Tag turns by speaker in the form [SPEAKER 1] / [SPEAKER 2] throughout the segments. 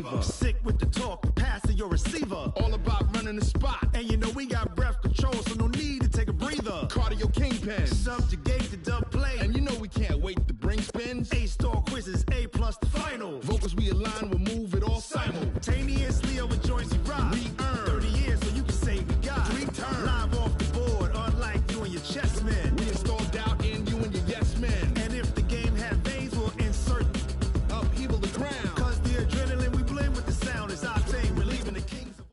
[SPEAKER 1] fever. Sick with the talk, passing your receiver. All about running the spot. And you know we got breath control, so no need to take a breather. Cardio kingpin. Subjugate the dub play. And you know we can't wait to bring spins. A-star quizzes, A+ the final. Vocals we align, we'll move it all simultaneously over joints we rock. We earn 30 years so you can say we got. Dream turn. Live off the board, unlike you and your chess men. We install doubt in you and your yes men. And if the game had veins, we'll insert upheaval the ground. Cause the adrenaline we blend with the sound is our thing. Relieving the kings of...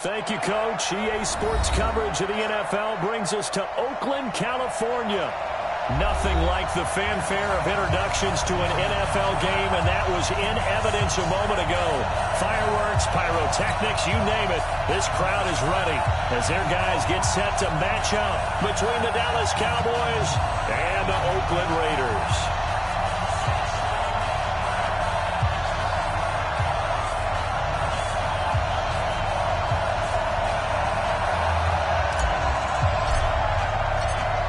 [SPEAKER 2] Thank you, Coach. EA Sports coverage of the NFL brings us to Oakland, California. Nothing like the fanfare of introductions to an NFL game, and that was in evidence a moment ago. Fireworks, pyrotechnics, you name it. This crowd is ready as their guys get set to match up between the Dallas Cowboys and the Oakland Raiders.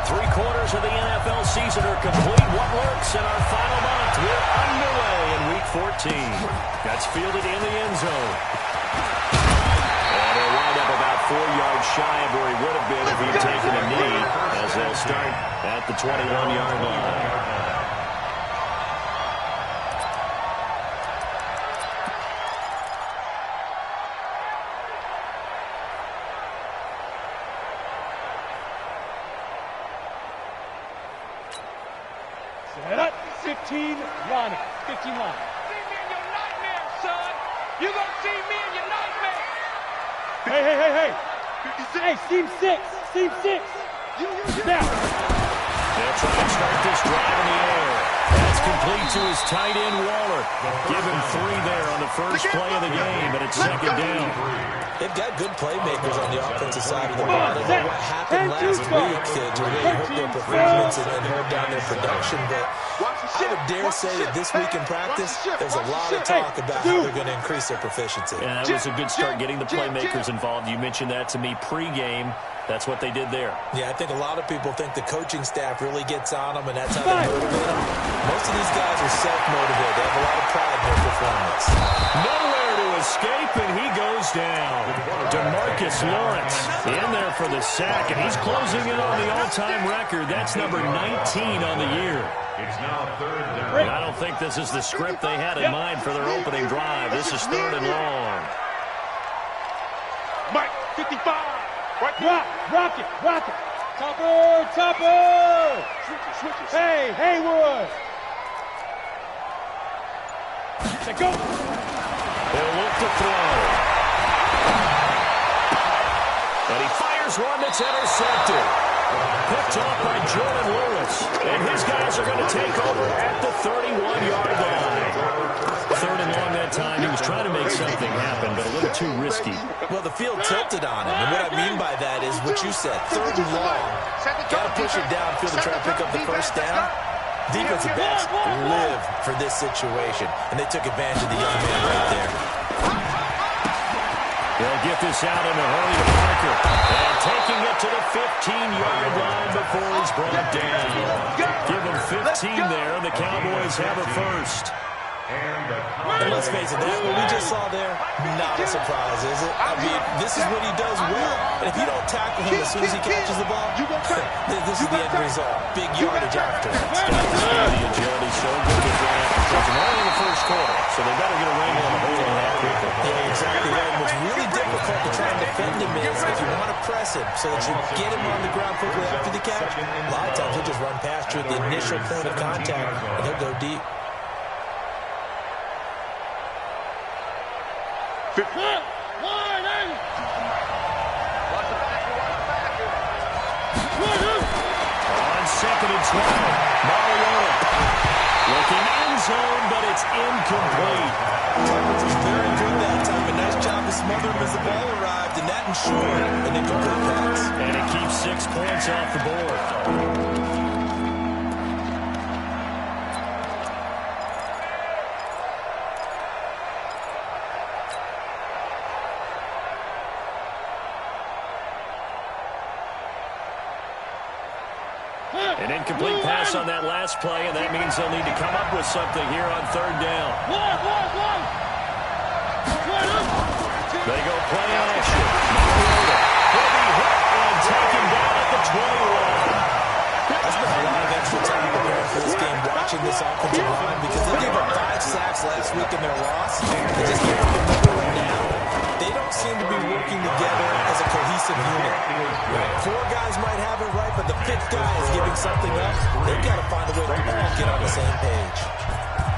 [SPEAKER 2] Three-quarters of the NFL season are complete. What works in our final month? We're underway in Week 14. That's fielded in the end zone. And he'll wind up about 4 yards shy of where he would have been if he'd taken a knee, as they'll start at the 21-yard line.
[SPEAKER 3] Set up. 15 line. 15 line.
[SPEAKER 4] See me in your nightmare, son. You gonna see me in your nightmare.
[SPEAKER 3] Hey. Hey, team 6. Team 6. Now.
[SPEAKER 2] They'll try and start this drive in the air. That's complete to his tight end, Waller. Give him 3 there on the first play of the game, but it's second down.
[SPEAKER 5] They've got good playmakers on the offensive side of the ball. I don't know what happened last week to really hurt their performance and hurt down their production, but I would dare say that this week in practice, there's a lot of talk about how they're going to increase their proficiency.
[SPEAKER 2] Yeah, that was a good start getting the playmakers involved. You mentioned that to me pregame. That's what they did there.
[SPEAKER 5] Yeah, I think a lot of people think the coaching staff really gets on them, and that's how they motivate them. Most of these guys are self-motivated. They have a lot of pride in their performance.
[SPEAKER 2] Nowhere to escape, and he goes down. DeMarcus Lawrence in there for the sack, and he's closing in on the all-time record. That's number 19 on the year.
[SPEAKER 6] It's now third down.
[SPEAKER 2] And I don't think this is the script they had in mind for their opening drive. This is 3rd and long.
[SPEAKER 4] Mike, 55.
[SPEAKER 3] Rock it. Topper. Hey, Haywood. Let's go.
[SPEAKER 2] He'll look to throw. And he fires one that's intercepted. Picked off by Jordan Lewis. And his guys are going to take over at the 31-yard line. 3rd and long that time. He was trying to make something happen, but a little too risky.
[SPEAKER 5] Well, the field tilted on him, and what I mean by that is what you said, 3rd and long. Got to push it downfield to try to pick up the first down. Defensive backs live for this situation, and they took advantage of the young man right there.
[SPEAKER 2] They'll get this out in a hurry to Parker. And taking it to the 15-yard line before he's brought down. Give him 15 there, and the Cowboys have a first.
[SPEAKER 5] And let's face it, that what we just saw there, not a surprise, is it? I mean, this is what he does well. And if you don't tackle him as soon as he catches the ball, this is the end result. Big yardage afterwards.
[SPEAKER 2] Got the speed, the agility, so good to throw after catching only in the first quarter. So they better get a ring on the whole on that quickly.
[SPEAKER 5] Yeah, exactly right. And what's really difficult to try and defend him is if you want to press him so that you get him on the ground quickly after the catch, a lot of times he'll just run past you at the initial point of contact, and he'll go deep.
[SPEAKER 2] On 2nd and 12, Mariota looking end zone, but it's incomplete.
[SPEAKER 5] This is very good that time. A nice job to smother him as the ball arrived, and that ensured an incomplete pass.
[SPEAKER 2] And it keeps 6 points off the board. An incomplete pass on that last play, and that means they'll need to come up with something here on third down. They go play action. Mariota will be hit and taken down at the 21.
[SPEAKER 5] There's been a lot of extra time preparing for this game watching this offensive line because they gave up 5 sacks last week in their loss. They just gave up another one now. They don't seem to be working together as a cohesive unit. 4 guys might have it right, but the 5th guy is giving something up. They've got to find a way to all get on the same page.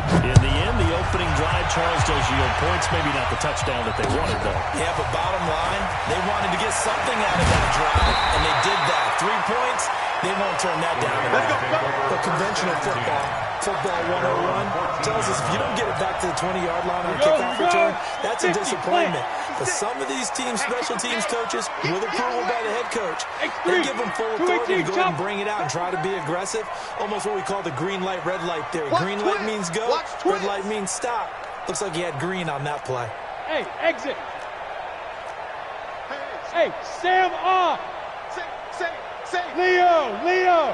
[SPEAKER 2] In the end, the opening drive, Charles, does yield points. Maybe not the touchdown that they wanted, though.
[SPEAKER 5] Yeah, but bottom line, they wanted to get something out of that drive, and they did that. 3 points, they won't turn that down. But conventional football 101 tells us if you don't get it back to the 20-yard line on a kickoff return, that's a disappointment. But some of these teams, special teams coaches, with approval by the head coach, they give them full authority to go ahead and bring it out and try to be aggressive. Almost what we call the green light, red light theory. Green light means go, red light means stop. Looks like he had green on that play.
[SPEAKER 3] Hey, exit. Hey, Sam off. Leo.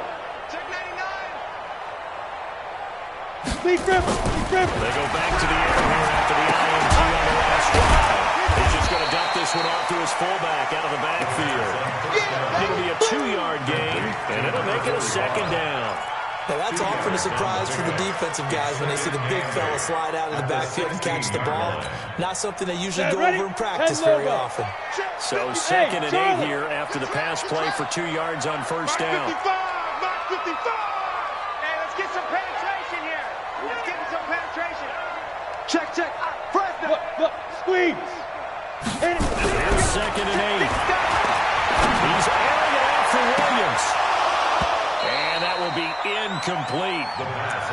[SPEAKER 4] Check 99.
[SPEAKER 3] Lee Griffin.
[SPEAKER 2] They go back to the air here after the INT on the last drive. He's just going to dump this one off to his fullback out of the backfield. It'll be a 2-yard gain, and it'll make it a second down.
[SPEAKER 5] Now that's often a surprise for the defensive guys when they see the big fella slide out of the backfield and catch the ball. Not something they usually go over in practice very often.
[SPEAKER 2] So second and 8 here after the pass play for 2 yards on first down.
[SPEAKER 4] Mark 55. Hey, let's get some penetration here. Let's get some penetration.
[SPEAKER 3] Check. Look, squeeze.
[SPEAKER 2] Here's second and 8. He's airing it out for Williams. And that will be incomplete.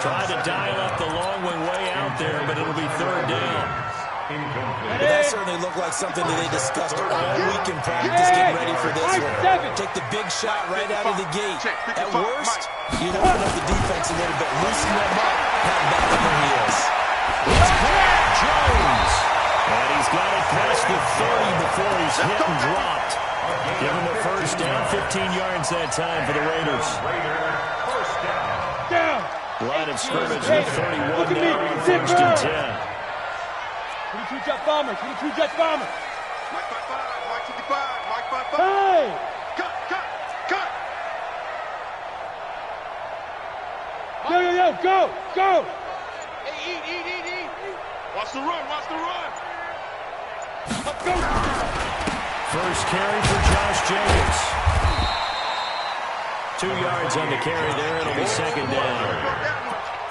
[SPEAKER 2] Tried to dial up the long one way out there, but it'll be third down.
[SPEAKER 5] Well, that certainly looked like something that they discussed all week in practice, getting ready for this one. Take the big shot right out of the gate. At worst, you'd open up the defense a little bit, loosen them up, have back on their heels.
[SPEAKER 2] It's Brad Jones. And he's got it past the 30 before he's hit and dropped. Give him a first down, 15 yards that time for the Raiders.
[SPEAKER 3] Down.
[SPEAKER 2] Line of scrimmage at 31 now, first and 10.
[SPEAKER 3] 22 Jet Bomber.
[SPEAKER 4] Mike 55.
[SPEAKER 3] Hey!
[SPEAKER 4] Cut.
[SPEAKER 3] Yo, go!
[SPEAKER 4] Hey, eat. Watch the run.
[SPEAKER 3] Let's go!
[SPEAKER 2] First carry for Josh Jacobs. 2 yards on the carry there. It'll be second down.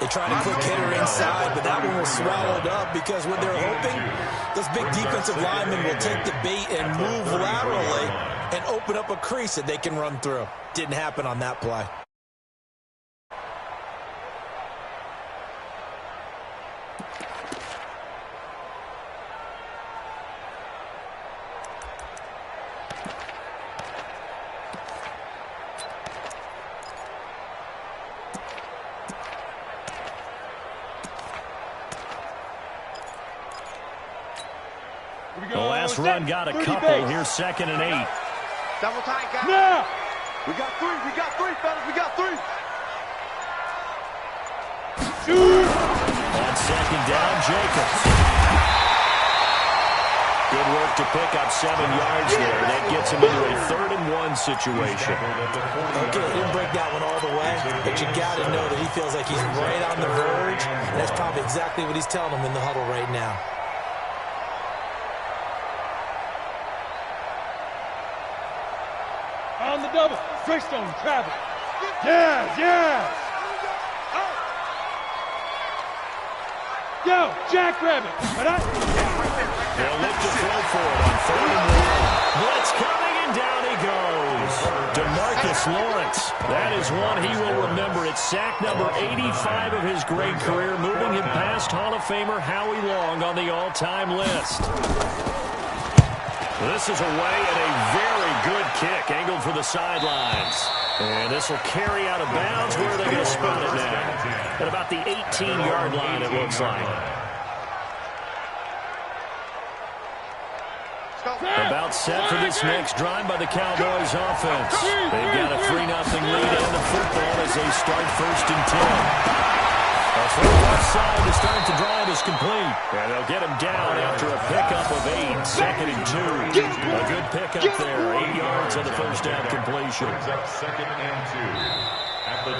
[SPEAKER 5] They tried a quick hitter inside, but that one was swallowed up because what they're hoping, those big defensive linemen will take the bait and move laterally and open up a crease that they can run through. Didn't happen on that play.
[SPEAKER 2] The last run got a couple. Here's second and 8.
[SPEAKER 4] Double time, guys.
[SPEAKER 3] Now!
[SPEAKER 4] We got three, fellas. We got three.
[SPEAKER 3] Shoot!
[SPEAKER 2] On second down, Jacobs. Good work to pick up 7 yards there. That gets him into a 3rd-and-1 situation.
[SPEAKER 5] Okay, he didn't break that one all the way, but you got to know that he feels like he's right on the verge, and that's probably exactly what he's telling them in the huddle right now.
[SPEAKER 3] On the double. Greystone, travel. Yes! Yo, Jackrabbit.
[SPEAKER 2] They'll look to throw for it on 3rd and 1. Blitz coming, and down he goes. DeMarcus Lawrence. That is one he will remember. It's sack number 85 of his great career, moving him past Hall of Famer Howie Long on the all-time list. This is away at a very good kick, angled for the sidelines. And this will carry out of bounds. Where are they going to spot it now? At about the 18-yard line, it looks like. About set for this next drive by the Cowboys offense. They've got a 3-0 lead and the football as they start 1st and 10. A throw left side to start the drive is complete. And they'll get him down after a pickup of 8. 2nd and 2. A good pickup there. 8 yards on the first down completion.
[SPEAKER 6] Second and 2.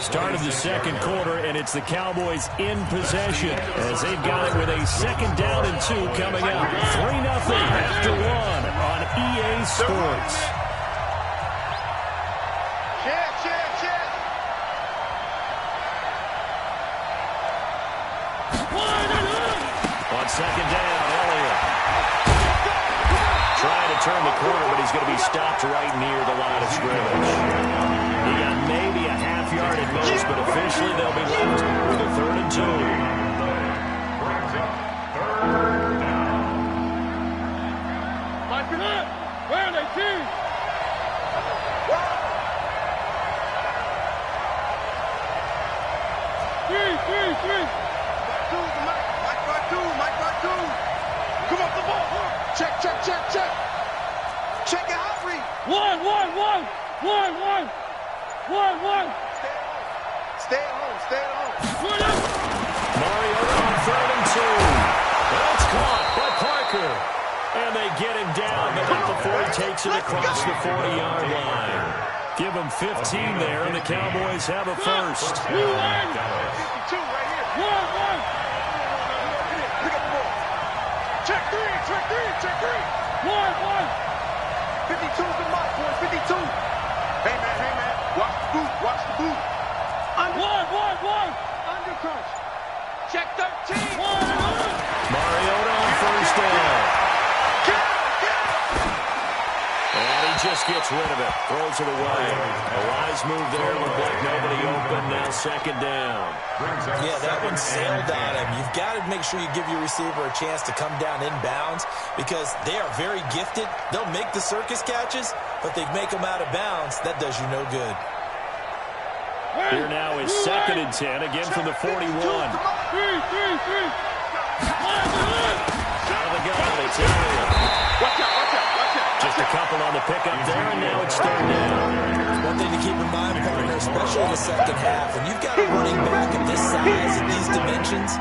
[SPEAKER 2] Start of the second quarter, and it's the Cowboys in possession as they've got it with a 2nd down and 2 coming up. 3-0 after 1 on EA Sports. On 2nd down, Elliott trying to turn the corner, but he's going to be stopped right near the line of scrimmage. He got maybe a half yard at most, but officially they'll be left with a 3rd and 2.
[SPEAKER 6] Brings up 3rd down.
[SPEAKER 3] Like it up. Where are they, team? Three.
[SPEAKER 4] Come up the ball. Check. Check out free.
[SPEAKER 3] One.
[SPEAKER 4] Stay at home.
[SPEAKER 2] Mariota on 3rd and 2. That's caught by Parker. And they get him down, but not before he takes it across the 40-yard line. Give him 15 there, and the Cowboys have a first.
[SPEAKER 4] 52 right here.
[SPEAKER 3] One.
[SPEAKER 4] Pick up the ball. Check three. One. 52's the mark, boys. 52. Hey, man. Watch the boot.
[SPEAKER 3] One.
[SPEAKER 4] Undercrunch. Check 13.
[SPEAKER 2] Mariota on 1st down. And he just gets rid of it. Throws it away. A wise move there. Looked like nobody open. Now 2nd down.
[SPEAKER 5] Yeah, that one sailed on him. You've got to make sure you give your receiver a chance to come down inbounds because they are very gifted. They'll make the circus catches, but they make them out of bounds. That does you no good.
[SPEAKER 2] Here now is 2nd and 10, again from the 41.
[SPEAKER 3] Three.
[SPEAKER 2] Out of the gun, it's Elliott.
[SPEAKER 4] Watch out.
[SPEAKER 2] Just a couple on the pickup there, and now it's 3rd down.
[SPEAKER 5] One thing to keep in mind, partner, especially in the second half, when you've got a running back of this size and these dimensions,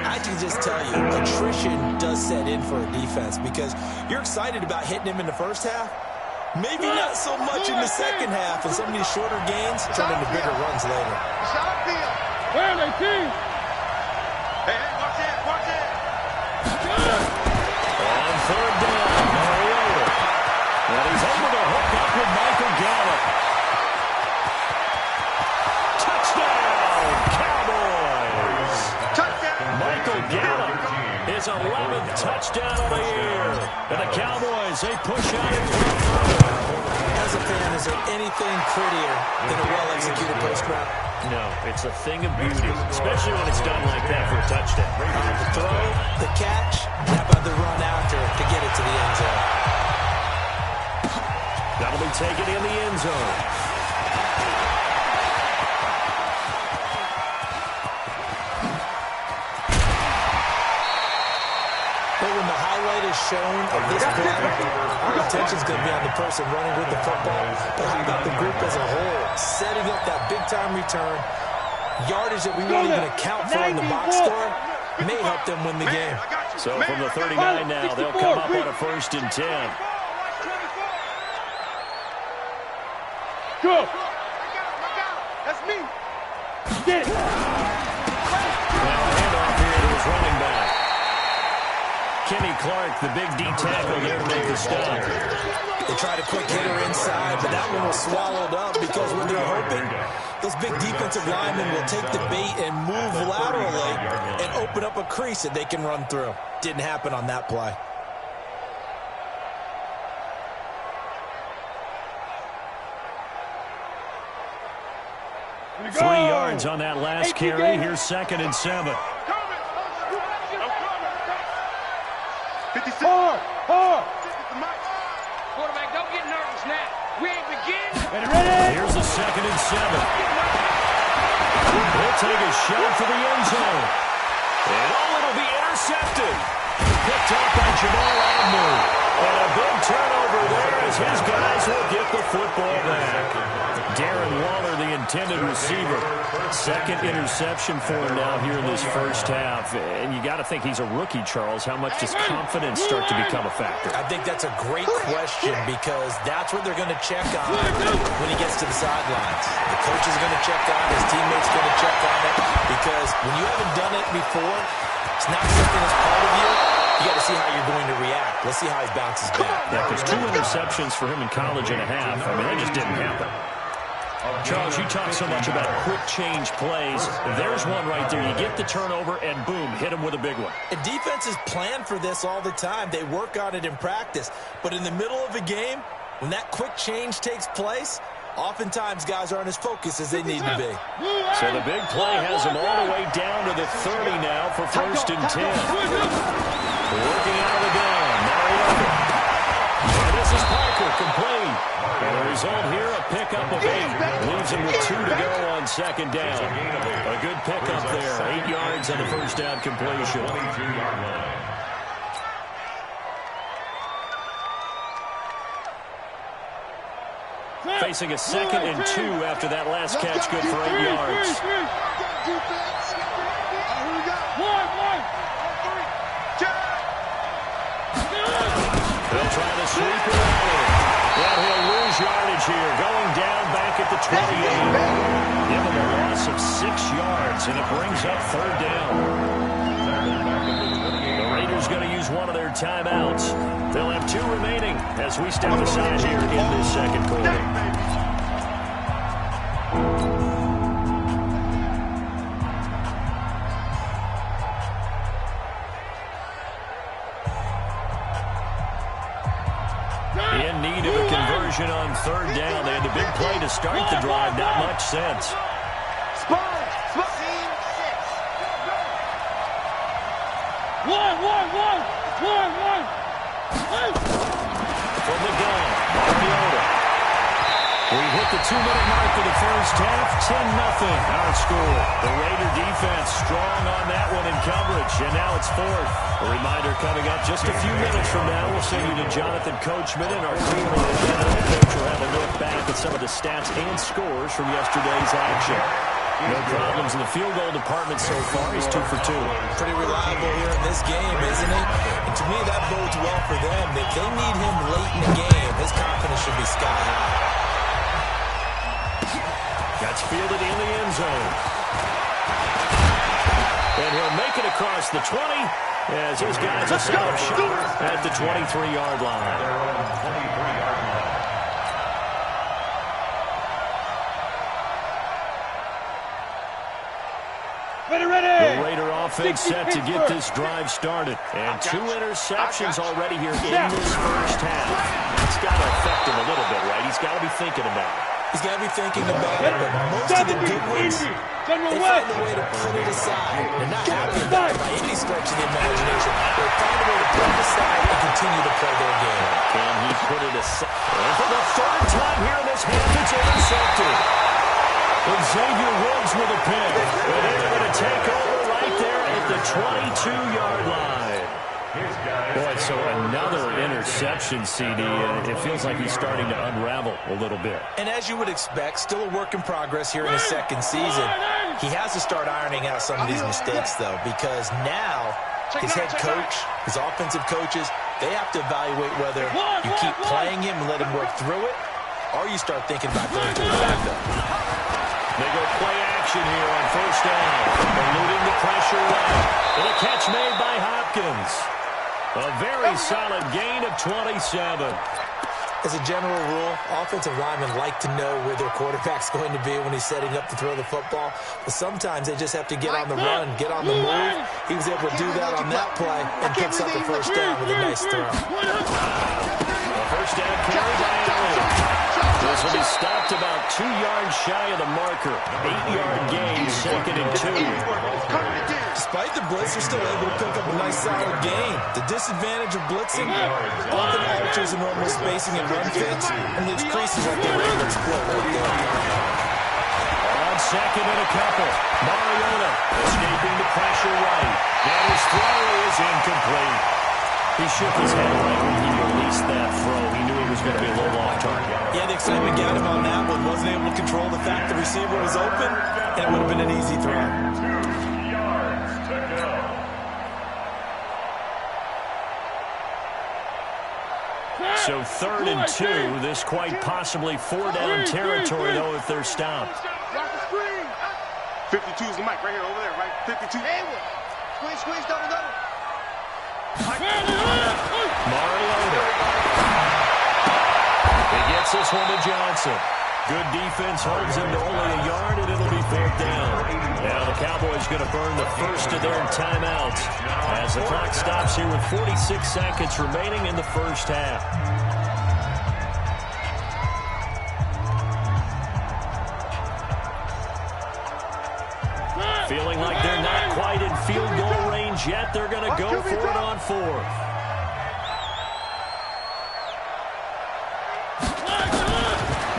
[SPEAKER 5] I can just tell you, attrition does set in for a defense because you're excited about hitting him in the first half. Maybe not so much in the second half, and some of these shorter gains turn into bigger runs later.
[SPEAKER 3] Where are they, team?
[SPEAKER 4] Hey, watch it.
[SPEAKER 2] On 3rd down, Mariota. And he's able to hook up with Michael Gallup. Touchdown, Cowboys. Michael Gallup, his 11th touchdown of the year. And the Cowboys, they push out in front.
[SPEAKER 5] As a fan, is there anything prettier than a well-executed post route?
[SPEAKER 2] No, it's a thing of beauty, especially when it's done like that for a touchdown.
[SPEAKER 5] The throw, the catch, how about the run after to get it to the end zone?
[SPEAKER 2] That'll be taken in the end zone.
[SPEAKER 5] But when the highlight is shown of this play, our attention is going to be on the person running with the football. But how about the group as a whole, setting up that big-time return, yardage that we won't even account for in the box score, may help them win the game.
[SPEAKER 2] So from the 39 now, they'll come up on a 1st and 10.
[SPEAKER 3] Go.
[SPEAKER 4] That's me.
[SPEAKER 3] Get it.
[SPEAKER 2] Now a handoff here to his running back. Kenny Clark, the big D tackle there to make the stop.
[SPEAKER 5] They tried a quick hitter inside, but that one was swallowed up because when they're hoping, those big defensive linemen will take the bait and move laterally and open up a crease that they can run through. Didn't happen on that play.
[SPEAKER 2] 3 yards on that last carry. Here's 2nd and 7.
[SPEAKER 4] 56.
[SPEAKER 7] Quarterback, don't get nervous now. We ain't begin.
[SPEAKER 2] Here's a 2nd and 7. He'll take a shot for the end zone. And it'll be intercepted. Picked up by Jamal Agnew. And a big as his guys will get the football back. Darren Waller, the intended receiver. Second interception for him now here in this first half. And you got to think he's a rookie, Charles. How much does confidence start to become a factor?
[SPEAKER 5] I think that's a great question because that's what they're going to check on when he gets to the sidelines. The coach is going to check on it. His teammates are going to check on it because when you haven't done it before, it's not something that's part of you. You got to see how you're going to react. Let's see how he bounces back.
[SPEAKER 2] Yeah, because 2 interceptions for him in college and a half. I mean, that just didn't happen. Charles, you talk so much about quick change plays. There's one right there. You get the turnover, and boom, hit him with a big one.
[SPEAKER 5] And defenses plan for this all the time. They work on it in practice. But in the middle of a game, when that quick change takes place, oftentimes guys aren't as focused as they need to be.
[SPEAKER 2] So the big play has them all the way down to the 30 now for 1st and 10. Working out of the gun, Mariota. And this is Parker, complete. And the result here, a pickup of 8. Leaves him with 2 to go on 2nd down. A good pickup there. 8 yards on the first down completion. Facing a 2nd and 2 after that last catch, good for 8 yards. They'll try to sweep it out. Well, he'll lose yardage here. Going down back at the 28. Give him a loss of 6 yards, and it brings up 3rd down. The Raiders going to use one of their timeouts. They'll have 2 remaining as we step aside here in this 2nd quarter. In need of a conversion on 3rd down. They had the big play to start the drive. Not much sense. From the gun, Mariota. We hit the 2-minute mark of the first half. 10-0 our score. The Raider defense strong on that one in coverage, and now it's 4th. A reminder coming up just a few minutes from now. We'll send you to Jonathan Coachman, and our pre-roll coach will have a look back at some of the stats and scores from yesterday's action. No problems in the field goal department so far. He's 2 for 2.
[SPEAKER 5] Pretty reliable here in this game, isn't he? And to me, that bodes well for them. If they need him late in the game, his confidence should be sky high.
[SPEAKER 2] That's fielded in the end zone. And he'll make it across the 20 as his guys will set up shot at the 23-yard line. The Raider offense set to get this drive started. And 2 interceptions already here in this first half. It's got to affect him a little bit, right? He's got to be thinking about it.
[SPEAKER 5] He's got to be thinking about it, but most of the good ones, they find a way to put it aside. They're not happy about it by any stretch of the imagination. They find a way to put it aside and continue to play their game.
[SPEAKER 2] Can he put it aside? And for the 3rd time here in this half, it's intercepted. Xavier Woods with a pick. And they're going to take over right there at the 22-yard line. Boy, so another interception, CD, and it feels like he's starting to unravel a little bit.
[SPEAKER 5] And as you would expect, still a work in progress here in his 2nd season. He has to start ironing out some of these mistakes, though, because now his head coach, his offensive coaches, they have to evaluate whether you keep playing him and let him work through it, or you start thinking about going to the backup.
[SPEAKER 2] They go play action here on 1st down. Eluding the pressure right. And a catch made by Hopkins. A very solid gain of 27.
[SPEAKER 5] As a general rule, offensive linemen like to know where their quarterback's going to be when he's setting up to throw the football. But sometimes they just have to get on the run, get on the move. He was able to do that on that play and picks up the 1st down with a nice throw.
[SPEAKER 2] A 1st down carry by Allen. This will be stopped about 2 yards shy of the marker. 8-yard gain, 2nd and 2.
[SPEAKER 5] Despite the blitz, they're still able to pick up a nice solid gain. The disadvantage of blitzing often alters the normal spacing and run fits and leaves creases that they're able to exploit right there.
[SPEAKER 2] On 2nd and a couple. Mariota escaping the pressure right. And his throw is incomplete. He shook his head right when he released that throw. He knew it was going to be a low ball target.
[SPEAKER 5] Yeah, the excitement got him on that one. Wasn't able to control the fact the receiver was open, and it would have been an easy throw.
[SPEAKER 6] 2 yards to go.
[SPEAKER 2] So 3rd and 2. This quite possibly 4-down territory, though, if they're stopped.
[SPEAKER 4] 52 is the mic right here, over there, right? 52. Squeeze, double.
[SPEAKER 2] Mariota. He gets this one to Johnson. Good defense holds him to only a yard, and it'll be 4th down. Now the Cowboys going to burn the first of their timeouts as the clock stops here with 46 seconds remaining in the first half. Feeling like they're not quite in field goal range yet. They're going to go for it on 4th.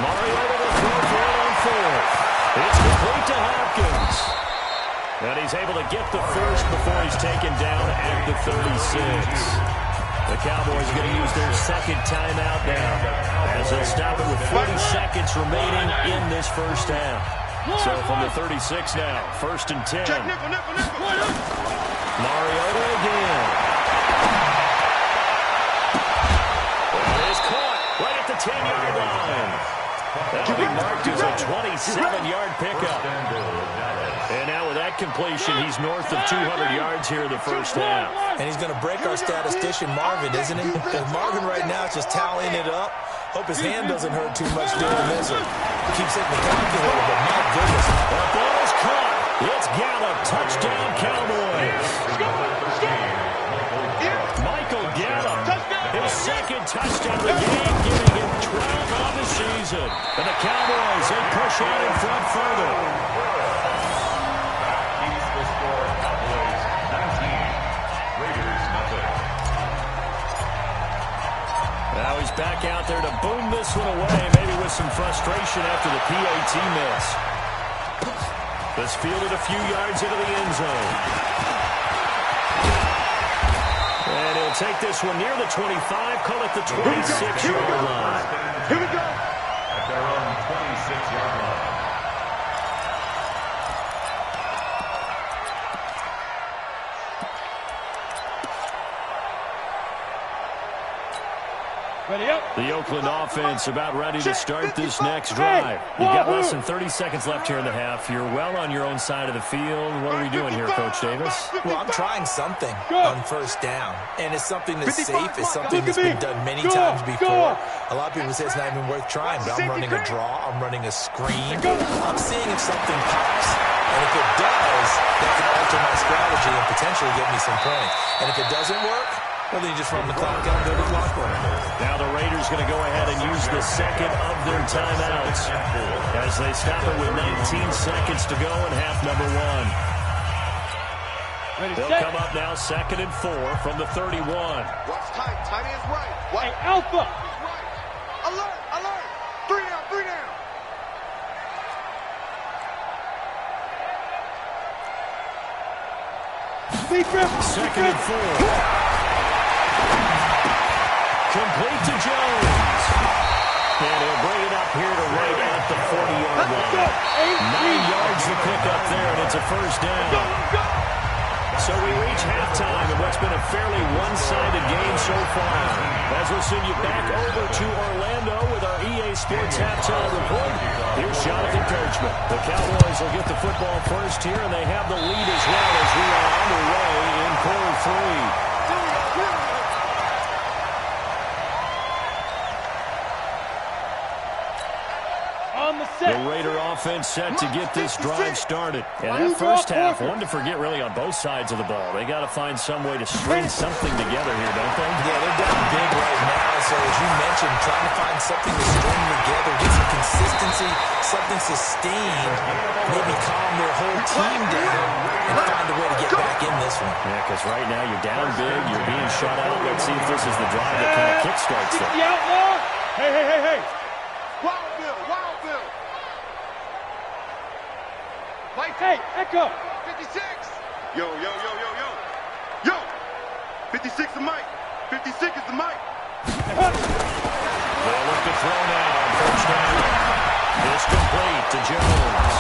[SPEAKER 2] Mariota to throw for it on 4th. It's complete to Hopkins. And he's able to get the first before he's taken down at the 36. The Cowboys are going to use their second timeout now as they stop it with 40 seconds remaining in this first half. So from the 36 now, 1st and 10. Mariota again. It is caught right at the 10-yard line. That'll be marked as a 27-yard pickup. And now with that completion, he's north of 200 yards here in the first half.
[SPEAKER 5] And he's going to break our statistician Marvin, isn't he? Because Marvin right now is just tallying it up. Hope his hand doesn't hurt too much doing this. He keeps hitting the calculator, but my goodness.
[SPEAKER 2] The ball is caught. It's Gallup. Touchdown, Cowboys. Michael Gallup. His second touchdown of the game, giving him 12 on the season. And the Cowboys, they push out in front further.
[SPEAKER 6] Keeps the score. Cowboys 19. Raiders nothing.
[SPEAKER 2] Now he's back out there to boom this one away, maybe with some frustration after the PAT miss. This fielded a few yards into the end zone. And he'll take this one near the 25, call it the 26-yard line.
[SPEAKER 4] Here we go.
[SPEAKER 6] At their own 26-yard line.
[SPEAKER 3] Ready up.
[SPEAKER 2] The Oakland offense about ready to start this next drive. You've got less than 30 seconds left here in the half. You're well on your own side of the field. What are we doing here, Coach Davis?
[SPEAKER 5] Well, I'm trying something on 1st down. And it's something that's safe. It's something that's been done many times before. A lot of people say it's not even worth trying, but I'm running a draw. I'm running a screen. I'm seeing if something pops. And if it does, that can alter my strategy and potentially get me some points. And if it doesn't work, well, then you just run the clock out and go to the block room.
[SPEAKER 2] Now the Raiders going to go ahead and use the second of their timeouts as they stop it with 19 seconds to go in half number 1. They'll come up now 2nd and 4 from the 31.
[SPEAKER 4] Watch tight. Tight is right.
[SPEAKER 3] Hey, Alpha.
[SPEAKER 4] Right. Alert. 3 down.
[SPEAKER 2] Second and 4. Complete to Jones. And he'll bring it up here to right at the 40-yard line. 9 yards to pick up there, and it's a first down. So we reach halftime in what's been a fairly one-sided game so far. As we'll send you back over to Orlando with our EA Sports halftime report. Here's Jonathan Coachman. The Cowboys will get the football first here, and they have the lead as well as we are underway in quarter 3. The Raider offense set to get this drive started. And that first half, one to forget really on both sides of the ball. They got to find some way to string something together here, don't they?
[SPEAKER 5] Yeah, they're down big right now. So as you mentioned, trying to find something to string together, get some consistency, something sustained, maybe calm their whole team down and find a way to get back in this one.
[SPEAKER 2] Yeah, because right now you're down big, you're being shut out. Let's see if this is the drive that kind of kickstarts them.
[SPEAKER 3] The outlaw. Hey.
[SPEAKER 4] Wild Bill.
[SPEAKER 3] Hey, Echo.
[SPEAKER 4] 56. Yo. 56 to Mike.
[SPEAKER 1] 56 is the mic.
[SPEAKER 2] They'll look to throw now on first down. It's complete to Jones.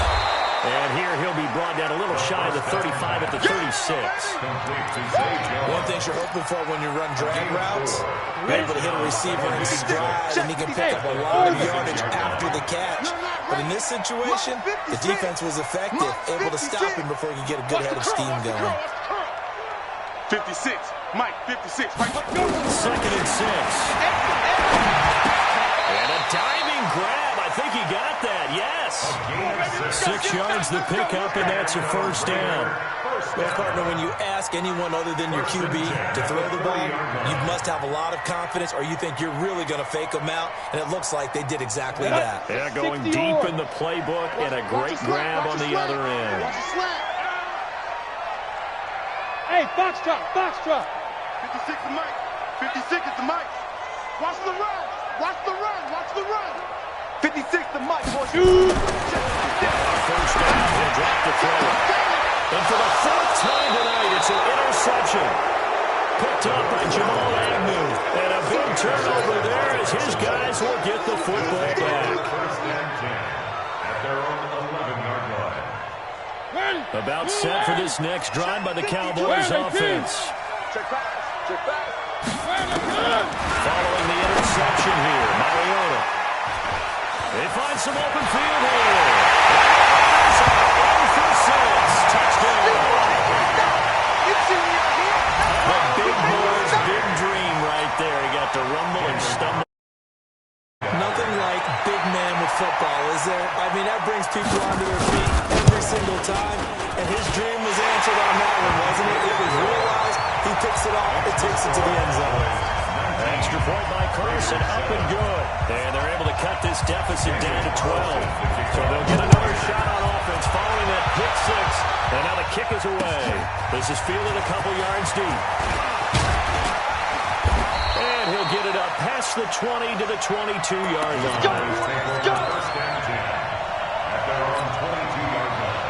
[SPEAKER 2] And here he'll be brought down a little shy of the 35 at the 36.
[SPEAKER 5] One thing you're hoping for when you run drag routes, you're able to hit a receiver in stride, and he can pick up a lot of yardage after the catch. But in this situation, the defense was effective, able to stop him before he could get a good head of steam going.
[SPEAKER 1] 56. Mike, 56. Right.
[SPEAKER 2] Second and 6. And a diving grab. I think he got that. Yes. 6 yards the pickup, and that's a first down.
[SPEAKER 5] Well, partner, when you ask anyone other than your QB to throw the ball, you must have a lot of confidence, or you think you're really going to fake them out, and it looks like they did exactly that.
[SPEAKER 2] Yeah, going deep in the playbook, and a great grab on the other end.
[SPEAKER 3] Hey, box drop, box drop.
[SPEAKER 1] 56 is the mic. 56 is the mic. Watch the run. Watch the run. Watch the run. 56 the mic, boys.
[SPEAKER 2] First down, he'll drop the throw. And for the 4th time tonight, it's an interception. Picked up by Jamal Agnew. And a big turnover there as his guys will get the football back.
[SPEAKER 6] First and 10 at their own 11-yard line.
[SPEAKER 2] About set for this next drive by the Cowboys offense.
[SPEAKER 1] Check back. Check back.
[SPEAKER 2] Following the interception here, Mariota. They find some open field here. And for 6. Touchdown. The big boy's big dream right there. He got to rumble and stumble.
[SPEAKER 5] Nothing like big man with football, is there? I mean, that brings people onto their feet every single time. And his dream was answered on that one, wasn't it? It was realized. He picks it off. It takes it to the end zone.
[SPEAKER 2] Extra point by Carson, up and good. And they're able to cut this deficit down to 12. So they'll get another shot on offense following that pick 6. And now the kick is away. This is fielded a couple yards deep. And he'll get it up past the 20 to the 22-yard line.
[SPEAKER 6] First and 10 at their own 22-yard line.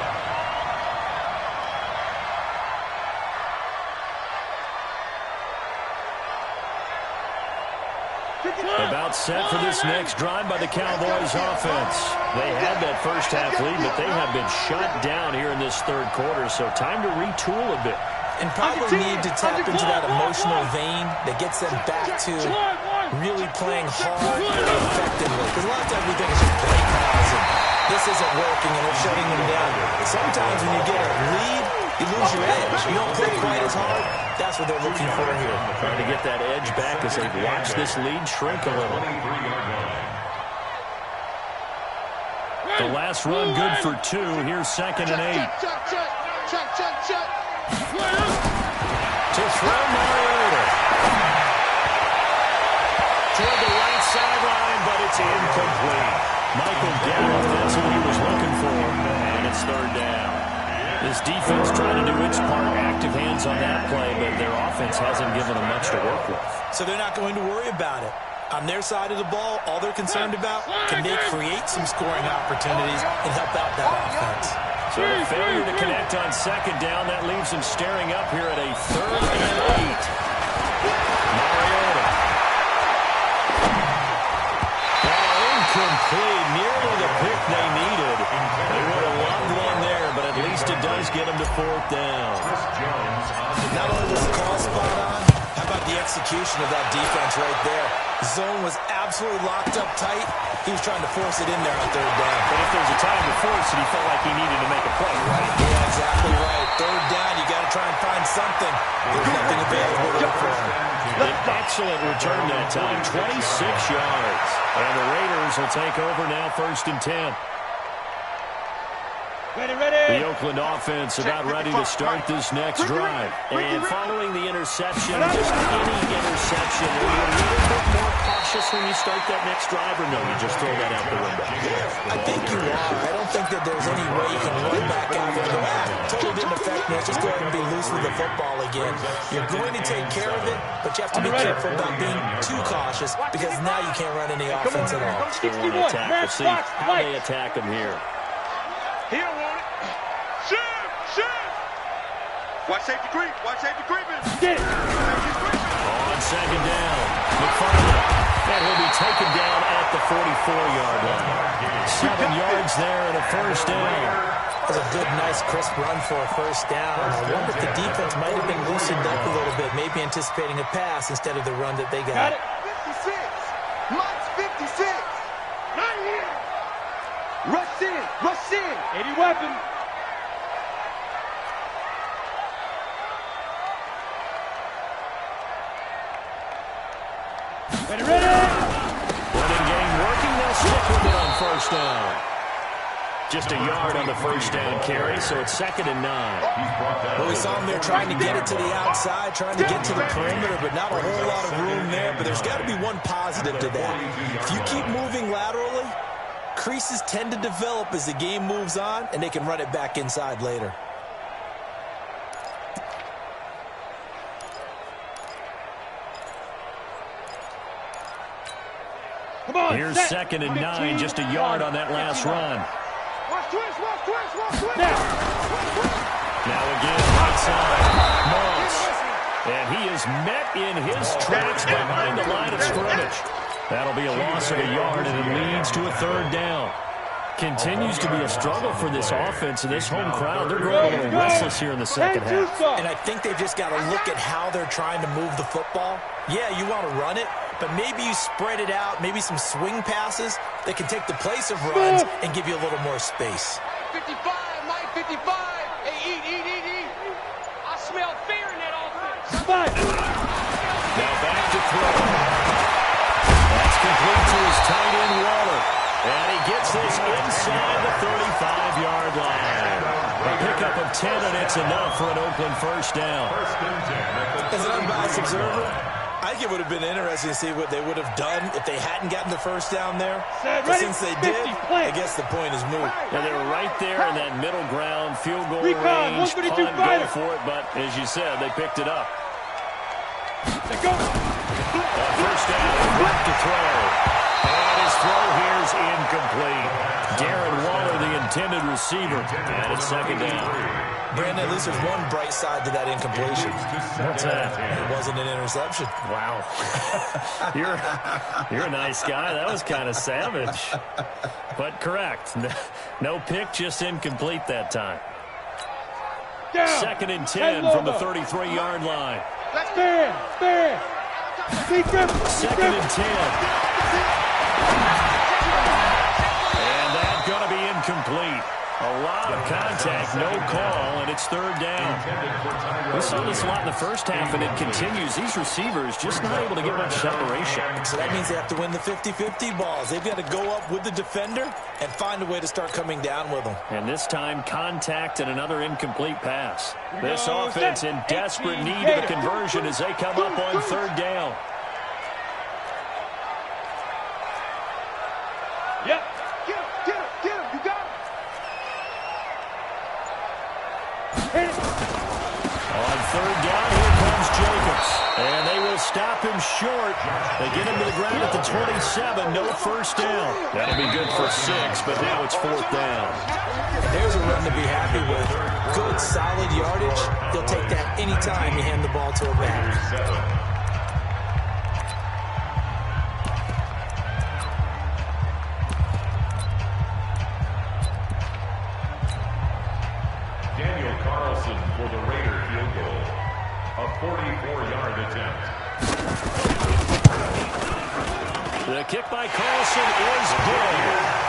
[SPEAKER 2] About set for this next drive by the Cowboys offense. They had that first half lead, but they have been shut down here in this third quarter, so time to retool a bit.
[SPEAKER 5] And probably need to tap into that emotional vein that gets them back to really playing hard and effectively. Because a lot of times we think it's just play calls and this isn't working and we're shutting them down. Sometimes when you get a lead, you lose your edge. You don't play quite as hard. That's what they're looking for here.
[SPEAKER 2] Trying to get that edge back as they've watched this lead shrink a little. The last run good for 2. Here's 2nd and 8.
[SPEAKER 1] Check.
[SPEAKER 2] To throw Mariota. Toward the right sideline, but it's incomplete. Michael Gallup, that's what he was looking for, and it's 3rd down. This defense trying to do its part, active hands on that play, but their offense hasn't given them much to work with.
[SPEAKER 5] So they're not going to worry about it. On their side of the ball, all they're concerned about, can they create some scoring opportunities and help out that offense?
[SPEAKER 2] So the failure to connect on 2nd down, that leaves them staring up here at a 3rd and 8. Mariota. Incomplete, nearly the pick they needed. They would have loved one there, but at least it does get them to 4th down.
[SPEAKER 5] Not only was the call spot on, how about the execution of that defense right there? Zone was absolutely locked up tight. He was trying to force it in there on 3rd down.
[SPEAKER 2] But if there's a time to force it, he felt like he needed to make a play, right?
[SPEAKER 5] Yeah, exactly right. 3rd down, you got to try and find something. There's nothing available there for him.
[SPEAKER 2] An excellent return that time, 26 yards. And the Raiders will take over now, 1st and 10. The Oakland offense about ready to start this next drive. And following the interception, just any interception, are you a little bit more cautious when you start that next drive, or no, you just throw that out the window?
[SPEAKER 5] I think you are. I don't think that there's any way you can run back after the back. Totally didn't affect me. Let's just go ahead and be loose with the football again. You're going to take care of it, but you have to be careful about being too cautious because now you can't run any offense at all.
[SPEAKER 2] Still want to attack. We'll see how they attack him here.
[SPEAKER 1] He don't want it. Shoot! Watch safety creep. Watch safety creeping.
[SPEAKER 3] Get it.
[SPEAKER 2] On 2nd taken down at the 44-yard line. 7 yards there and a first down.
[SPEAKER 5] That was a good, nice, crisp run for a first down. I wonder if the defense might have been loosened up a little bit, maybe anticipating a pass instead of the run that they got.
[SPEAKER 4] Got it. 56. Mike's 56. Not here. Rush in. Rush in.
[SPEAKER 3] 80 weapon. Ready, ready.
[SPEAKER 2] Running game working. They'll stick with it on first down. Just a yard on the first down carry, so it's 2nd and 9.
[SPEAKER 5] Well, we saw him there trying to get it to the outside, trying to get to the perimeter, but not a whole lot of room there. But there's got to be one positive to that. If you keep moving laterally, creases tend to develop as the game moves on, and they can run it back inside later.
[SPEAKER 3] Come on,
[SPEAKER 2] here's
[SPEAKER 3] set.
[SPEAKER 2] 2nd and 9, just a yard on that last run.
[SPEAKER 4] Watch twist, watch twist, watch twist.
[SPEAKER 2] Now again, right side, Moss. And he is met in his tracks behind the line of scrimmage. That'll be a loss of a yard, and it leads to a 3rd down. Continues to be a struggle for this offense and this home crowd. They're growing a little restless here in the second half.
[SPEAKER 5] And I think they've just got to look at how they're trying to move the football. Yeah, you want to run it, but maybe you spread it out, maybe some swing passes that can take the place of runs and give you a little more space.
[SPEAKER 7] 55, Mike 55. Hey, eat. I smell fear in that offense.
[SPEAKER 2] Now back to throw. That's complete to his tight end, Waller. And he gets this inside the 35-yard line. A pickup of 10, and it's enough for an Oakland first down.
[SPEAKER 5] As an unbiased observer, I think it would have been interesting to see what they would have done if they hadn't gotten the first down there. But since they did, I guess the point is moot.
[SPEAKER 2] Yeah, they were right there in that middle ground, field goal range, punt, go for it, but as you said, they picked it up. First down, back to throw. And his throw here is incomplete. Darren Waller, the intended receiver, and it's 2nd down.
[SPEAKER 5] Brandon, at least there's one bright side to that incompletion.
[SPEAKER 2] What's that?
[SPEAKER 5] It wasn't an interception.
[SPEAKER 2] Wow. You're a nice guy. That was kind of savage. But correct. No pick, just incomplete that time. 2nd and 10 from the 33-yard line.
[SPEAKER 3] Stand.
[SPEAKER 2] 2nd and 10. And that's going to be incomplete. A lot of contact, no call, and it's 3rd down. We saw this a lot in the first half, and it continues. These receivers just not able to get much separation.
[SPEAKER 5] So that means they have to win the 50-50 balls. They've got to go up with the defender and find a way to start coming down with them.
[SPEAKER 2] And this time, contact and another incomplete pass. This offense in desperate need of a conversion as they come up on 3rd down.
[SPEAKER 3] Yep.
[SPEAKER 4] Get him, you got him.
[SPEAKER 2] On 3rd down, here comes Jacobs. And they will stop him short. They get him to the ground at the 27, no first down. That'll be good for 6, but now it's 4th down.
[SPEAKER 5] There's a run to be happy with. Good, solid yardage. They'll take that anytime you hand the ball to a back.
[SPEAKER 6] For the Raider field goal, a 44-yard attempt.
[SPEAKER 2] The kick by Carlson is good.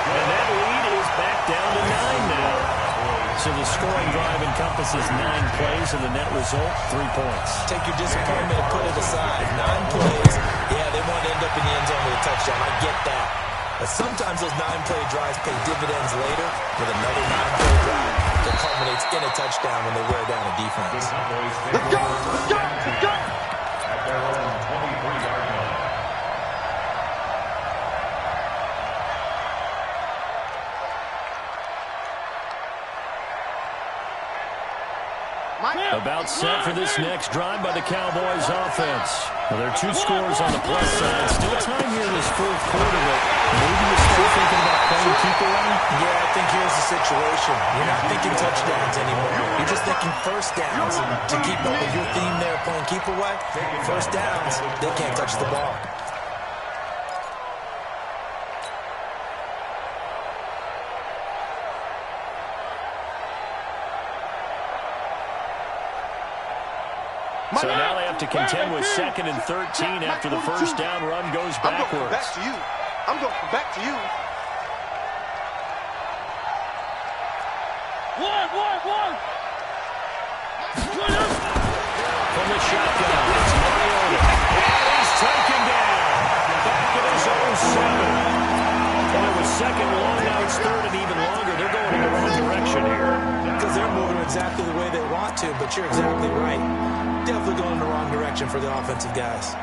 [SPEAKER 2] And that lead is back down to 9 now. So the scoring drive encompasses 9 plays, and the net result, 3 points.
[SPEAKER 5] Take your disappointment and put it aside. 9 plays. Yeah, they want to end up in the end zone with a touchdown. I get that. But sometimes those 9-play drives pay dividends later with another 9-play drive that culminates in a touchdown when they wear down a defense.
[SPEAKER 4] Let's go!
[SPEAKER 6] At their own 23-yard line.
[SPEAKER 2] About set for this next drive by the Cowboys offense. Well, there are 2 scores on the plus side. Still time here in this 4th quarter, but maybe you're still thinking about playing keep away?
[SPEAKER 5] Yeah, I think here's the situation. You're not thinking touchdowns anymore. You're just thinking first downs. And to keep up with your theme there, playing keep away, first downs, they can't touch the ball.
[SPEAKER 2] So now they have to contend with 2nd and 13 after the first down run goes backwards.
[SPEAKER 4] I'm going back to you.
[SPEAKER 3] One.
[SPEAKER 2] From the shotgun, it's Mariota. And he's taken down. Back at his own 7. Well, it was 2nd long, now it's 3rd and even longer. They're going in the wrong direction here.
[SPEAKER 5] Because they're moving exactly the way they want to, but you're exactly right. Definitely going in the wrong direction for the offensive guys.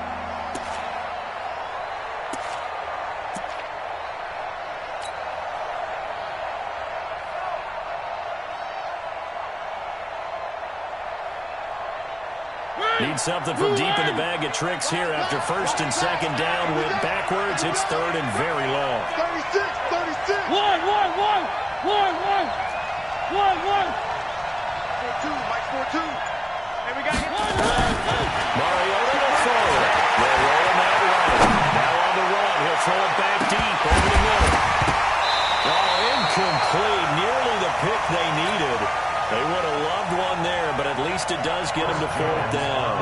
[SPEAKER 2] Need something from deep in the bag of tricks here after 1st and 2nd down went backwards. It's 3rd and very long.
[SPEAKER 4] 36.
[SPEAKER 3] One.
[SPEAKER 4] 4-2, Mike 4-2.
[SPEAKER 7] And we got him.
[SPEAKER 2] Mariota to throw. They're rolling that right. Now on the run. He'll throw it back deep over the middle. Oh, incomplete. Nearly the pick they needed. They would have loved one there, but at least it does get them to 4th down.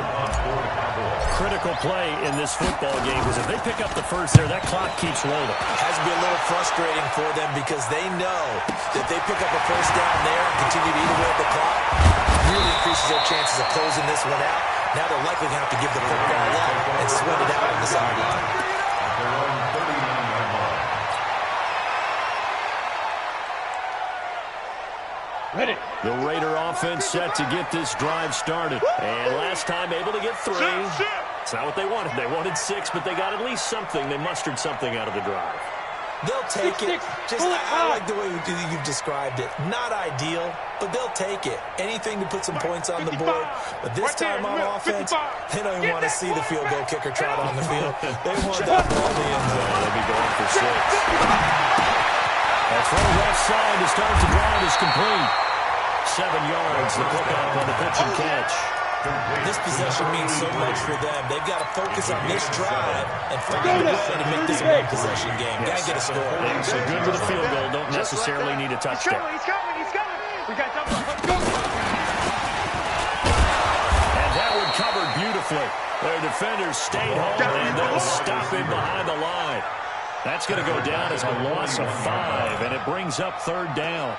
[SPEAKER 2] Critical play in this football game, because if they pick up the first there, that clock keeps rolling.
[SPEAKER 5] It has to be a little frustrating for them because they know that they pick up a first down there and continue to eat away at the clock, really increases their chances of closing this one out. Now they're likely going to have to give the football up and sweat it out on the sideline.
[SPEAKER 3] Ready.
[SPEAKER 2] The Raider offense set to get this drive started. And last time able to get 3. It's not what they wanted. They wanted 6, but they got at least something. They mustered something out of the drive.
[SPEAKER 5] They'll take it. I like the way you've described it. Not ideal, but they'll take it. Anything to put some points on the board. But this time on offense, they don't even want to see the field goal kicker trot on the field. They want that ball in the end zone.
[SPEAKER 2] They'll be going for 6. That throw left side to start the drive is complete. 7 yards, the pickup on the pitch and catch.
[SPEAKER 5] This possession means so much for them. They've got to focus on this drive and find a way to make this a one-possession game. Got to get a score.
[SPEAKER 2] Yeah, so good with a field goal. Don't necessarily need a touchdown.
[SPEAKER 7] He's coming. We got double. Let's go.
[SPEAKER 2] And that one covered beautifully. Their defenders stayed home, and they'll stop him behind the line. That's going to go down as a loss of 5, and it brings up 3rd down.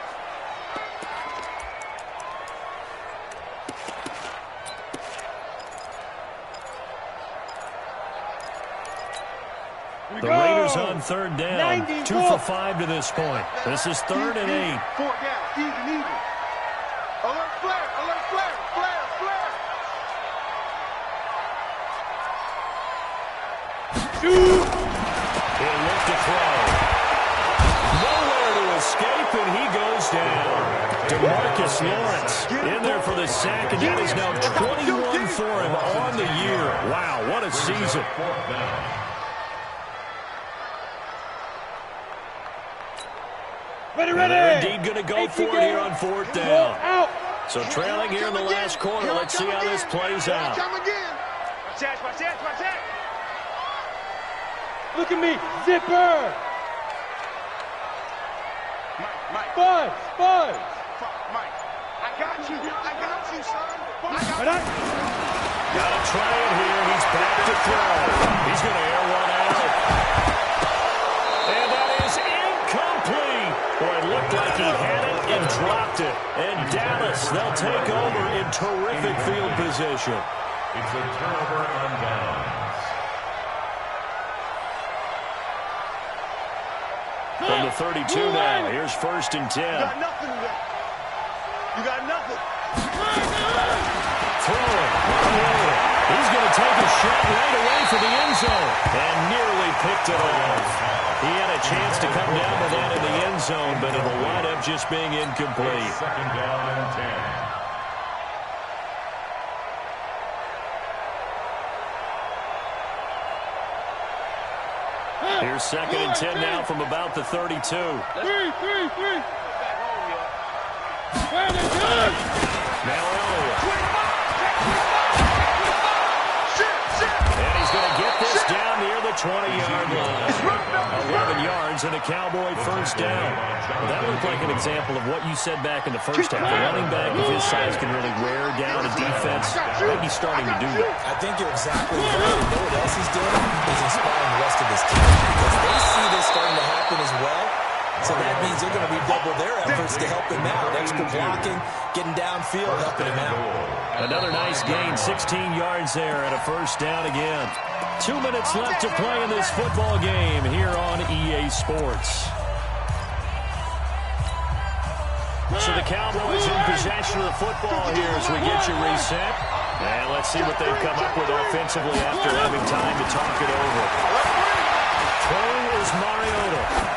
[SPEAKER 2] The Raiders on 3rd down. 2 for 5 to this point. This is 3rd and 8.
[SPEAKER 4] 4 down, even. Alert flare.
[SPEAKER 2] Shoot! He'll look to throw. Nowhere to escape, and he goes down. DeMarcus Lawrence in there for the sack, and that is now 21 for him on the year. Wow, what a season.
[SPEAKER 3] Ready.
[SPEAKER 2] They're indeed going to go for it here on 4th down. So trailing here in the last quarter. Let's see how this plays out.
[SPEAKER 7] Watch that.
[SPEAKER 3] Look at me. Zipper.
[SPEAKER 4] Mike.
[SPEAKER 3] Buzz.
[SPEAKER 4] Mike. I got you, son.
[SPEAKER 2] Got to try it here. He's back to throw. He's going to air one out. And that is incomplete. Boy, it looked like he had it and dropped it. And Dallas, they'll take over in terrific field position.
[SPEAKER 6] It's a turnover on downs.
[SPEAKER 2] From the 32 now, here's 1st and 10.
[SPEAKER 4] You got nothing today. You got nothing.
[SPEAKER 2] Throwing. He's going to take a shot right away for the end zone. And nearly picked it off. He had a chance to come down with that in the end zone, but it'll wind up just being incomplete.
[SPEAKER 6] 2nd down and 10.
[SPEAKER 2] Here's 2nd and 10 now from about the 32.
[SPEAKER 3] 3.
[SPEAKER 2] Now And he's going to get this down near the 20-yard line. 11 yards yards and a Cowboy first down. Well, that looked like an example of what you said back in the first half. A running back of his size can really wear down a defense. Maybe starting to do that.
[SPEAKER 5] I think you're exactly right. And know what else he's doing? He's inspiring the rest of his team because they see this starting to happen as well. So that means they're going to redouble their efforts to help him out. Extra blocking, getting downfield, helping him out.
[SPEAKER 2] Another nice gain, 16 yards there and a first down again. 2 minutes left to play in this football game here on EA Sports. So the Cowboys in possession of the football here as we get you reset. And let's see what they've come up with offensively after having time to talk it over. Throwing is Mariota.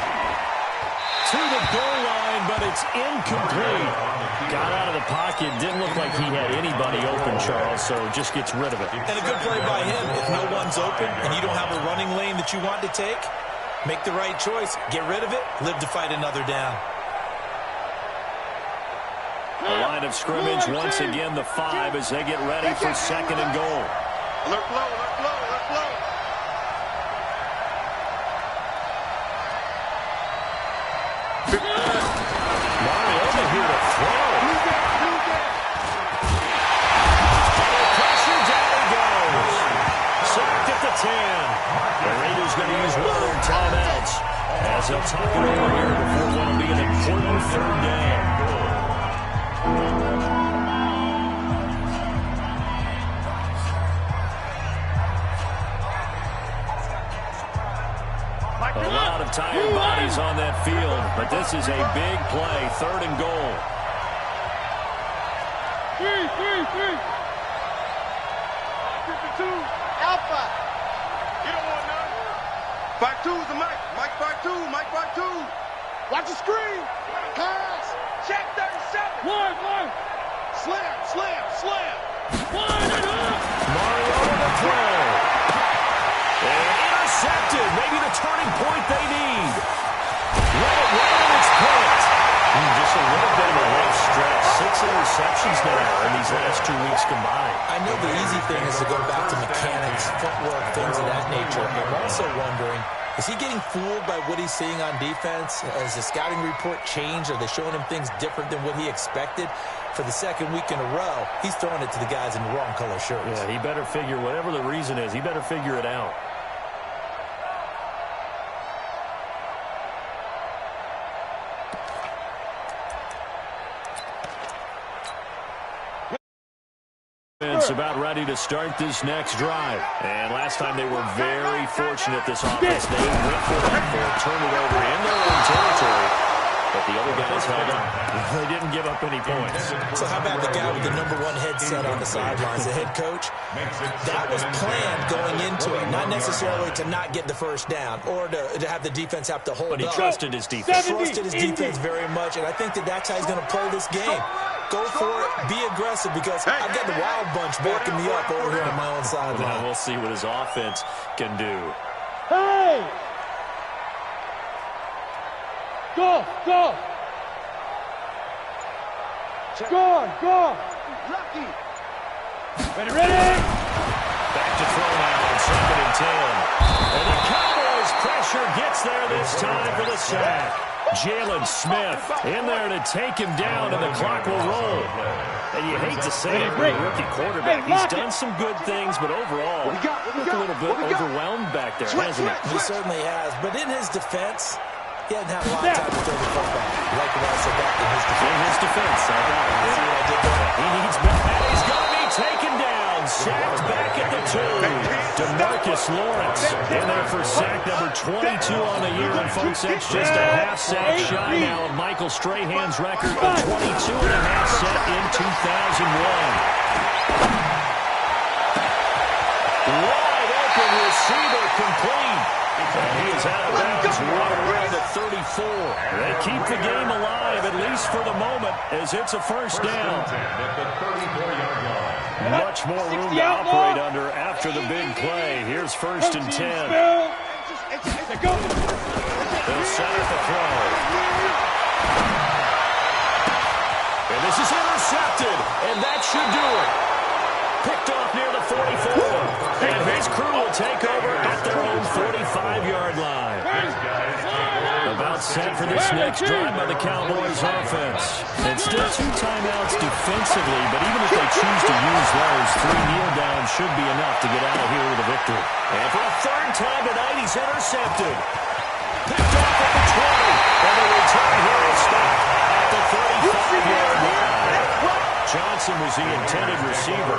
[SPEAKER 2] To the goal line, but it's incomplete. Got out of the pocket. Didn't look like he had anybody open, Charles, so just gets rid of it.
[SPEAKER 5] And a good play by him. If no one's open and you don't have a running lane that you want to take, make the right choice. Get rid of it. Live to fight another down.
[SPEAKER 2] The line of scrimmage, once again, the 5 as they get ready for second and goal.
[SPEAKER 4] Alert flow, alert flow, alert flow.
[SPEAKER 2] Mariota here to throw. Pressure, down he goes. Sacked at the 10. The Raiders going to use one of their timeouts as they'll talk it over here before what will be an important third down. A lot of tired bodies on that field, but this is a big play, third and goal.
[SPEAKER 3] 3. 52. Alpha.
[SPEAKER 4] You don't want none. Fight two's the mic. Mike fight two. Mike fight two.
[SPEAKER 3] Watch the screen. Pass.
[SPEAKER 7] Check 37.
[SPEAKER 3] One.
[SPEAKER 7] Slam.
[SPEAKER 3] One and up.
[SPEAKER 2] Mariota to throw. And intercepted. Maybe the turning point they need. Let it run and it's picked. Just a little bit of a rough stretch. 6 interceptions now in these last 2 weeks combined.
[SPEAKER 5] I know the easy thing is to go back to mechanics, footwork, things of that nature. I'm also wondering, is he getting fooled by what he's seeing on defense? Has the scouting report changed? Are they showing him things different than what he expected? For the second week in a row, he's throwing it to the guys in the wrong color shirts.
[SPEAKER 2] Yeah, he better figure, whatever the reason is, he better figure it out. It's about ready to start this next drive. And last time they were very fortunate, this offense. They went for it, turned it over in their own territory. But the other guys held on. They didn't give up any points.
[SPEAKER 5] So how about the guy with the #1 headset on the sidelines, the head coach? That was planned going into it, not necessarily to not get the first down or to have the defense have to hold up.
[SPEAKER 2] But he trusted his defense.
[SPEAKER 5] Trusted his defense very much, and I think that's how he's going to play this game. Go for it. Be aggressive because I've got the wild bunch backing me up over here on my own sideline.
[SPEAKER 2] Now we'll see what his offense can do.
[SPEAKER 3] Hey! Go!
[SPEAKER 4] Lucky.
[SPEAKER 3] Ready!
[SPEAKER 2] Back to throw now on 2nd and 10. And the Cowboys pressure gets there this time for the sack. Jalen Smith in there to take him down, and the clock will roll. And you hate to say it for a rookie quarterback. He's done some good things, but overall, looked a little bit overwhelmed back there, hasn't he?
[SPEAKER 5] He certainly has. But in his defense, he hasn't had a lot of time to throw the football. Like what I said back in his defense.
[SPEAKER 2] In his defense, I know.
[SPEAKER 5] See what I did there?
[SPEAKER 2] He needs back. And he's going to be taken down. Sacked back at the 2. DeMarcus Lawrence in there for sack number 22 on the year. And, folks, that's just a half sack shy now of Michael Strahan's record of 22 and a half set in 2001. Wide open receiver complete. And he is out of bounds right around the 34. They keep the game alive, at least for the moment, as it's a first down. Much more room to operate under after the big play. Here's 1st and 10. They'll set up the throw. And this is intercepted, and that should do it. Picked off near the 44. And his crew will take over at their own 45-yard line. set for this next drive by the Cowboys offense. It's still 2 timeouts defensively, but even if they choose to use those, 3 kneel downs should be enough to get out of here with a victory. And for a 3rd time tonight, he's intercepted. Picked off at the 20, and the return here is stopped at the 35-yard line. Johnson was the intended receiver.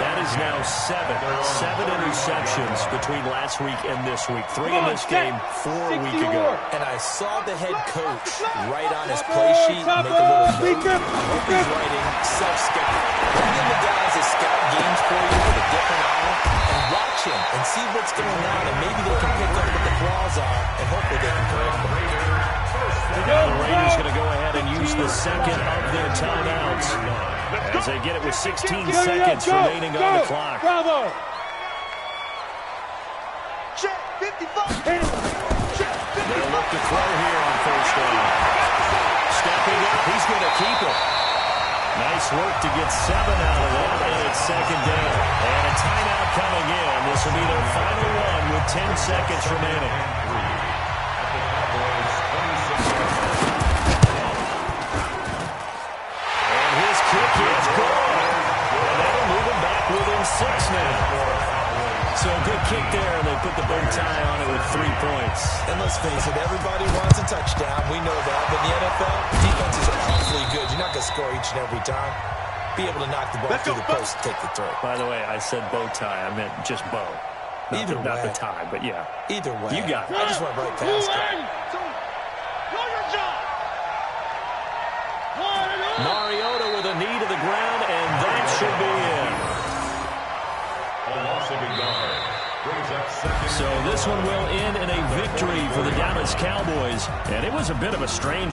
[SPEAKER 2] That is now 7 interceptions between last week and this week. 3 in this game, 4 a week ago.
[SPEAKER 5] And I saw the head coach write on his play sheet, make a little note. I hope he's writing self-scout. Bring in the guys that scout games for you with a different eye and watch him and see what's going on, and maybe they can pick up what the flaws are, and hopefully they can correct them.
[SPEAKER 2] The Raiders going to go ahead and use the second of their timeouts as they get it with 16 seconds remaining on the clock.
[SPEAKER 3] Bravo.
[SPEAKER 4] Check 55.
[SPEAKER 2] They'll look to throw here on 1st down. Stepping up, he's going to keep it. Nice work to get 7 out of that, and it's 2nd down. And a timeout coming in. This will be their final one with 10 seconds remaining. And his kick is good. And that'll move him back within 6 now. So a good kick there, and they put the bow tie on it with 3 points.
[SPEAKER 5] And let's face it, everybody wants a touchdown. We know that. But in the NFL, defenses are awfully good. You're not going to score each and every time. Be able to knock the ball through the post and take the throw.
[SPEAKER 2] By the way, I said bow tie. I meant just bow. Not the tie, but yeah.
[SPEAKER 5] Either way.
[SPEAKER 2] You got it.
[SPEAKER 5] I just went right past it.
[SPEAKER 2] Mariota with a knee to the ground, and that should be in. So this one will end in a victory for the Dallas Cowboys, and it was a bit of a strange